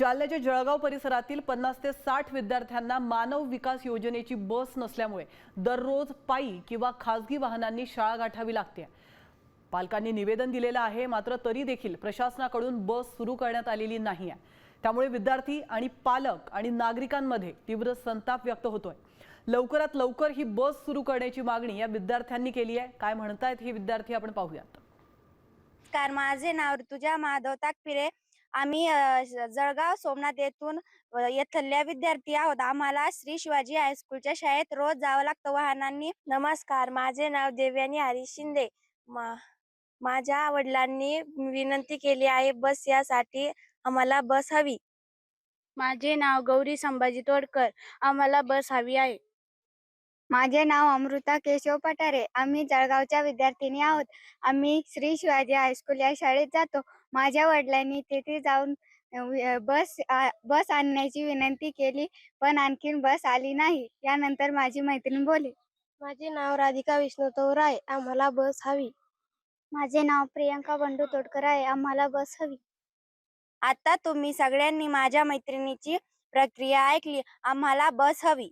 जालन्याच्या जळगाव परिसरातील 50 ते 60 विद्यार्थ्यांना मानव विकास योजनेची बस नसल्यामुळे दररोज पायी किंवा खासगी वाहनांनी शाळा गाठावी लागते। पालकांनी निवेदन दिलेलं आहे, मात्र तरी देखील प्रशासनाकडून बस सुरू करण्यात आलेली नाही आहे। त्यामुळे विद्यार्थी आणि पालक आणि नागरिकांमध्ये तीव्र संताप व्यक्त होतोय। लवकरात लवकर ही बस सुरू करण्याची मागणी या विद्यार्थ्यांनी केली आहे। काय म्हणतायत हे विद्यार्थी आपण पाहूयात। नमस्कार, माझे नाव ऋतुजा माधव ताकपिरे। आम्ही जळगाव सोमनाथ येथून इथल्या विद्यार्थी आहोत। आम्हाला श्री शिवाजी हायस्कूलच्या शाळेत रोज जावं लागतं वाहनांनी। नमस्कार, माझे नाव देवयानी हरीश शिंदे। माझ्या वडिलांनी विनंती केली आहे बस यासाठी आम्हाला बस हवी। माझे नाव गौरी संभाजी तोडकर। आम्हाला बस हवी आहे। माझे नाव अमृता केशव पठारे। आम्ही जळगावच्या विद्यार्थिनी आहोत। आम्ही श्री शिवाजी हायस्कूल या शाळेत जातो। माझ्या वडिलांनी तेथे जाऊन बस आणण्याची विनंती केली, पण आणखीन बस आली नाही। यानंतर माझी मैत्रीण बोलली। माझे नाव राधिका विष्णू तोराय। आम्हाला बस हवी। माझे नाव प्रियंका बंडू तोडकर आहे। आम्हाला बस हवी। आता तुम्ही सगळ्यांनी माझ्या मैत्रिणीची प्रक्रिया ऐकली। आम्हाला बस हवी।